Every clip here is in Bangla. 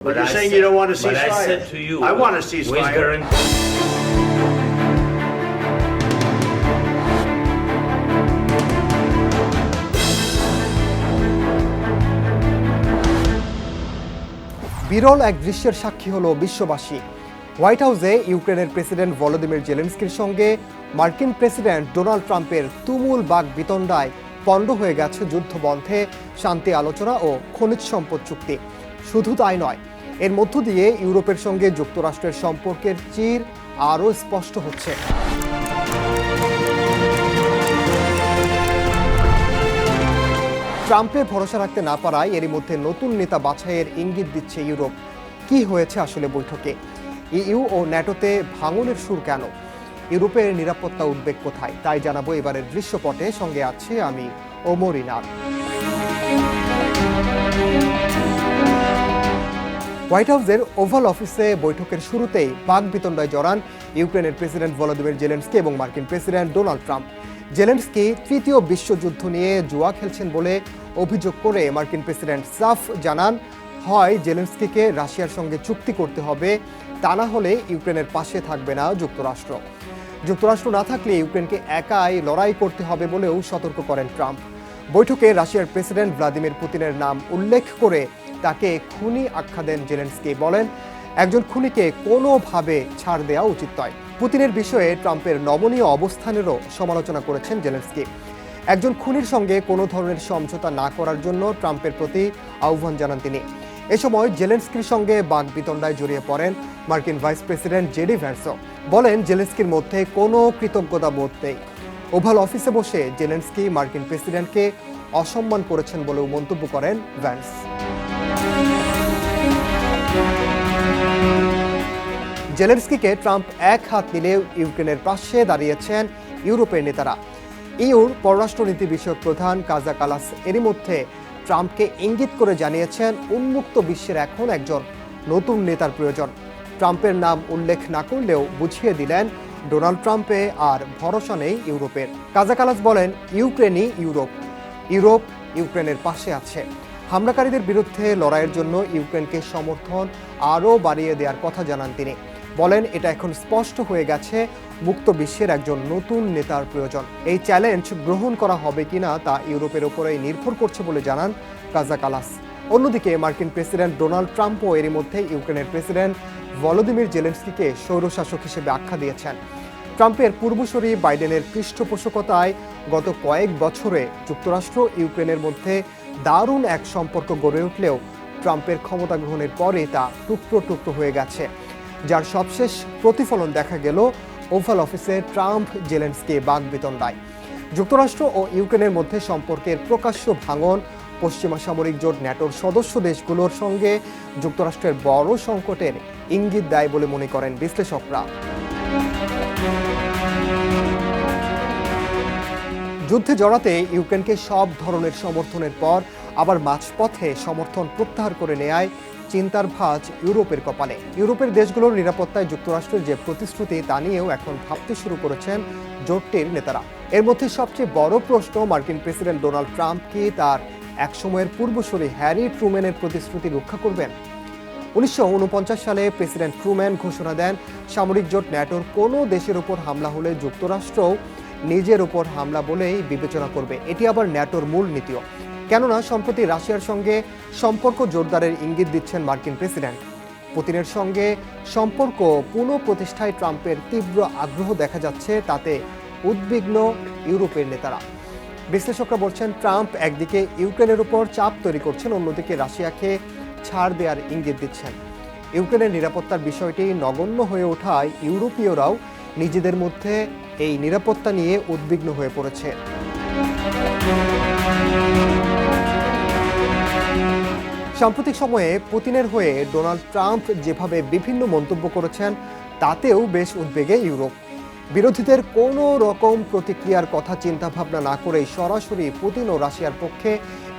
But you're saying you don't want to cease But I fire. said to you, I want to cease with fire. guarantee. বিরল এক দৃশ্যের সাক্ষী হলো বিশ্ববাসী। হোয়াইট হাউসে ইউক্রেনের প্রেসিডেন্ট ভলোদিমির জেলেনস্কির সঙ্গে মার্কিন প্রেসিডেন্ট ডোনাল্ড ট্রাম্পের তুমুল বাকবিতণ্ডায় পণ্ড হয়ে গেছে যুদ্ধ বন্ধে, শান্তি আলোচনা ও খনিজ সম্পদ চুক্তি। শুধু তাই নয়, এর মধ্য দিয়ে ইউরোপের সঙ্গে যুক্তরাষ্ট্রের সম্পর্কের চির আরও স্পষ্ট হচ্ছে। ট্রাম্পে ভরসা রাখতে না পারায় এরই মধ্যে নতুন নেতা বাছাইয়ের ইঙ্গিত দিচ্ছে ইউরোপ। কি হয়েছে আসলে বৈঠকে? ইইউ ও ন্যাটোতে ভাঙনের সুর কেন? ইউরোপের নিরাপত্তা উদ্বেগ কোথায়? তাই জানাবো এবারের দৃশ্যপটে। সঙ্গে আছে আমি ওমর ইনার। হোয়াইট হাউসের ওভাল অফিসে বৈঠকের শুরুতেই বাকবিতণ্ডায় জড়ান ইউক্রেনের প্রেসিডেন্ট ভলোদিমির জেলেনস্কি এবং মার্কিন প্রেসিডেন্ট ডোনাল্ড ট্রাম্প। জেলেনস্কি তৃতীয় বিশ্বযুদ্ধ নিয়ে জুয়া খেলছেন বলে অভিযোগ করে মার্কিন প্রেসিডেন্ট সাফ জানান, হয় জেলেনস্কিকে রাশিয়ার সঙ্গে চুক্তি করতে হবে, তা না হলে ইউক্রেনের পাশে থাকবে না যুক্তরাষ্ট্র। যুক্তরাষ্ট্র না থাকলে ইউক্রেনকে একাই লড়াই করতে হবে বলেও সতর্ক করেন ট্রাম্প। বৈঠকে রাশিয়ার প্রেসিডেন্ট ভ্লাদিমির পুতিনের নাম উল্লেখ করে তাকে খুনি আখ্যা দেন জেলেনস্কি। বলেন, একজন খুনিকে কোনোভাবে ছাড় দেওয়া উচিত নয়। পুতিনের বিষয়ে ট্রাম্পের নমনীয় অবস্থানেরও সমালোচনা করেছেন জেলেনস্কি। একজন খুনির সঙ্গে কোনো ধরনের সমঝোতা না করার জন্য ট্রাম্পের প্রতি আহ্বান জানান তিনি। এ সময় জেলেনস্কির সঙ্গে বাকবিতণ্ডায় জড়িয়ে পড়েন মার্কিন ভাইস প্রেসিডেন্ট জেডি ভ্যান্সও। বলেন, জেলেনস্কির মধ্যে কোনো কৃতজ্ঞতা বোধ নেই। ওভাল অফিসে বসে জেলেনস্কি মার্কিন প্রেসিডেন্টকে অসম্মান করেছেন বলেও মন্তব্য করেন ভ্যান্স। জেলেনস্কিকে ট্রাম্প এক হাত নিলেও ইউক্রেনের পাশে দাঁড়িয়েছেন ইউরোপের নেতারা। ইউর পররাষ্ট্রনীতি বিষয়ক প্রধান কাজা কালাস এরই মধ্যে ট্রাম্পকে ইঙ্গিত করে জানিয়েছেন, উন্মুক্ত বিশ্বের এখন একজন নতুন নেতার প্রয়োজন। ট্রাম্পের নাম উল্লেখ না করলেও বুঝিয়ে দিলেন, ডোনাল্ড ট্রাম্পে আর ভরসা নেই ইউরোপের। কাজা কালাস বলেন, ইউক্রেনই ইউরোপ, ইউরোপ ইউক্রেনের পাশে আছে। হামলাকারীদের বিরুদ্ধে লড়াইয়ের জন্য ইউক্রেনকে সমর্থন আরও বাড়িয়ে দেওয়ার কথা জানান তিনি। বলেন, এটা এখন স্পষ্ট হয়ে গেছে, মুক্ত বিশ্বের একজন নতুন নেতার প্রয়োজন। এই চ্যালেঞ্জ গ্রহণ করা হবে কিনা তা ইউরোপের উপরেই নির্ভর করছে বলে জানান কাজা কালাস। অন্যদিকে মার্কিন প্রেসিডেন্ট ডোনাল্ড ট্রাম্পও এরই মধ্যে ইউক্রেনের প্রেসিডেন্ট ভলোদিমির জেলেনস্কিকে স্বৈরশাসক হিসেবে আখ্যা দিয়েছেন। ট্রাম্পের পূর্বসূরি বাইডেনের পৃষ্ঠপোষকতায় গত কয়েক বছরে যুক্তরাষ্ট্র ইউক্রেনের মধ্যে দারুণ এক সম্পর্ক গড়ে উঠলেও ট্রাম্পের ক্ষমতা গ্রহণের পরে তা টুকরো টুকরো হয়ে গেছে, যার সবশেষ প্রতিফলন দেখা গেল ওভাল অফিসে ট্রাম্প জেলেনস্কি বাকবিতণ্ডায়। যুক্তরাষ্ট্র ও ইউক্রেনের মধ্যে সম্পর্কের প্রকাশ্য ভাঙন পশ্চিমা সামরিক জোট ন্যাটোর সদস্য দেশগুলোর সঙ্গে যুক্তরাষ্ট্রের বড় সংকটের ইঙ্গিত দেয় বলে মনে করেন বিশ্লেষকরা। যুদ্ধে জড়াতে ইউক্রেনকে সব ধরনের সমর্থনের পর আবার মাঝপথে সমর্থন প্রত্যাহার করে নেয় চিন্তার ভাঁজ ইউরোপের কপালে। ইউরোপের দেশগুলোর নিরাপত্তায় যুক্তরাষ্ট্রের যে প্রতিশ্রুতি তা নিয়েও এখন ভাবতে শুরু করেছেন জোটটির নেতারা। এর মধ্যে সবচেয়ে বড় প্রশ্ন, মার্কিন প্রেসিডেন্ট ডোনাল্ড ট্রাম্প কি তার একসময়ের পূর্বসূরি হ্যারি ট্রুম্যানের প্রতিশ্রুতি রক্ষা করবেন? 1949 সালে প্রেসিডেন্ট ট্রুম্যান ঘোষণা দেন, সামরিক জোট ন্যাটোর কোনো দেশের উপর হামলা হলে যুক্তরাষ্ট্রও নিজের উপর হামলা বলেই বিবেচনা করবে। এটি আবার ন্যাটোর মূল নীতিও। কেননা সম্প্রতি রাশিয়ার সঙ্গে সম্পর্ক জোরদারের ইঙ্গিত দিচ্ছেন মার্কিন প্রেসিডেন্ট। পুতিনের সঙ্গে সম্পর্ক পুনঃপ্রতিষ্ঠায় ট্রাম্পের তীব্র আগ্রহ দেখা যাচ্ছে, তাতে উদ্বিগ্ন ইউরোপের নেতারা। বিশ্লেষকরা বলছেন, ট্রাম্প একদিকে ইউক্রেনের উপর চাপ তৈরি করছেন, অন্যদিকে রাশিয়াকে ছাড় দেওয়ার ইঙ্গিত দিচ্ছেন। ইউক্রেনের নিরাপত্তার বিষয়টি নগণ্য হয়ে ওঠায় ইউরোপীয়রাও নিজেদের মধ্যে এই নিরাপত্তা নিয়ে উদ্বিগ্ন হয়ে পড়েছে। সাম্প্রতিক সময়ে পুতিনের হয়ে ডোনাল্ড ট্রাম্প যেভাবে বিভিন্ন মন্তব্য করেছেন, তাতেও বেশ উদ্বেগে ইউরোপ। বিরোধীদের কোনো রকম প্রতিক্রিয়ার কথা চিন্তাভাবনা না করেই সরাসরি পুতিন ও রাশিয়ার পক্ষে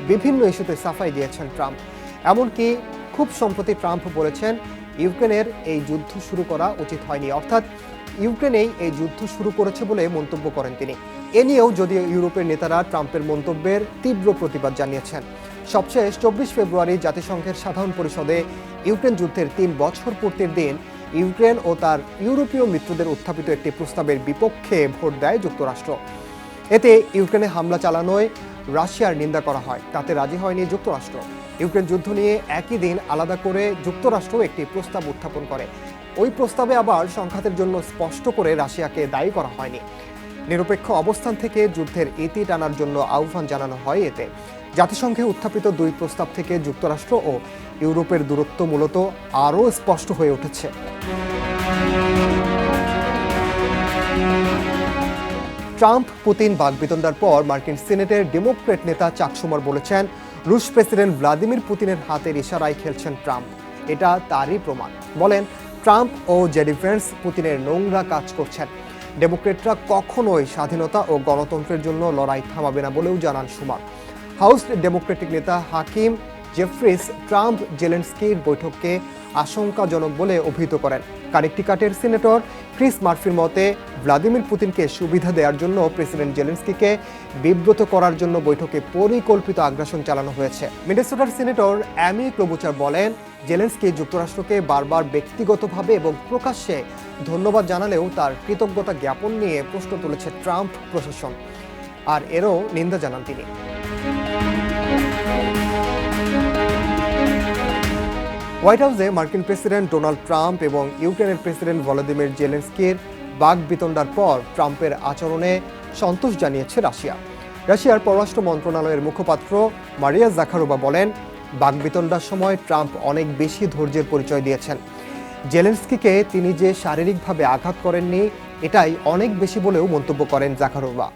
বিভিন্ন ইস্যুতে সাফাই দিয়েছেন ট্রাম্প। এমনকি খুব সম্প্রতি ট্রাম্প বলেছেন, ইউক্রেনের এই যুদ্ধ শুরু করা উচিত হয়নি, অর্থাৎ ইউক্রেনেই এই যুদ্ধ শুরু করেছে বলে মন্তব্য করেন তিনি। এ নিয়েও যদিও ইউরোপের নেতারা ট্রাম্পের মন্তব্যের তীব্র প্রতিবাদ জানিয়েছেন। সবশেষ 24 ফেব্রুয়ারি জাতিসংঘের সাধারণ পরিষদে ইউক্রেন যুদ্ধের 3 বছর পূর্তির দিন ইউক্রেন ও তার ইউরোপীয় মিত্রদের উত্থাপিত একটি প্রস্তাবের বিপক্ষে ভোট দেয় যুক্তরাষ্ট্র। এতে ইউক্রেনে হামলা চালানোয় রাশিয়ার নিন্দা করা হয়, তাতে রাজি হয়নি যুক্তরাষ্ট্র। ইউক্রেন যুদ্ধ নিয়ে একই দিন আলাদা করে যুক্তরাষ্ট্র একটি প্রস্তাব উত্থাপন করে। ওই প্রস্তাবে আবার সংঘাতের জন্য স্পষ্ট করে রাশিয়াকে দায়ী করা হয়নি। নিরপেক্ষ অবস্থান থেকে যুদ্ধের ইতি টানার জন্য আহ্বান জানানো হয় এতে। জাতিসংঘে উত্থাপিত 2 প্রস্তাব থেকে যুক্তরাষ্ট্র ও ইউরোপের দূরত্ব মূলত আরও স্পষ্ট হয়ে উঠেছে। ট্রাম্প পুতিন বাকবিতণ্ডার পর মার্কিন সিনেটের ডেমোক্রেট নেতা চাক শুমার বলেছেন, রুশ প্রেসিডেন্ট ভ্লাদিমির পুতিনের হাতের ইশারায় খেলছেন ট্রাম্প। এটা তারই প্রমাণ। বলেন, ট্রাম্প ও জেডি ভেন্স পুতিনের নোংরা কাজ করছেন। ডেমোক্রেটরা কখনোই স্বাধীনতা ও গণতন্ত্রের জন্য লড়াই থামাবে না বলেও জানান শুমার। হাউস ডেমোক্রেটিক নেতা হাকিম জেফ্রিস ট্রাম্প জেলেনস্কির বৈঠককে আশঙ্কাজনক বলে অভিহিত করেন। কানেকটিকাটের সিনেটর ক্রিস মার্ফির মতে, ভ্লাদিমির পুতিনকে সুবিধা দেওয়ার জন্য প্রেসিডেন্ট জেলেনস্কিকে বিব্রত করার জন্য বৈঠকে পরিকল্পিত আগ্রাসন চালানো হয়েছে। মিনেসোটার সিনেটর অ্যামি ক্লোবুচার বলেন, জেলেনস্কি যুক্তরাষ্ট্রকে বারবার ব্যক্তিগতভাবে এবং প্রকাশ্যে ধন্যবাদ জানালেও তার কৃতজ্ঞতা জ্ঞাপন নিয়ে প্রশ্ন তুলেছে ট্রাম্প প্রশাসন, আর এরও নিন্দা জানান তিনি। হোয়াইট হাউসে মার্কিন প্রেসিডেন্ট ডোনাল্ড ট্রাম্প এবং ইউক্রেনের প্রেসিডেন্ট ভলোদিমির জেলেনস্কির বাকবিতণ্ডার পর ট্রাম্পের আচরণে সন্তোষ জানিয়েছে রাশিয়া। রাশিয়ার পররাষ্ট্র মন্ত্রণালয়ের মুখপাত্র মারিয়া জাখারোভা বলেন, বাকবিতণ্ডার সময় ট্রাম্প অনেক বেশি ধৈর্যের পরিচয় দিয়েছেন। জেলেনস্কিকে তিনি যে শারীরিকভাবে আঘাত করেননি, এটাই অনেক বেশি বলেও মন্তব্য করেন জাখারোভা।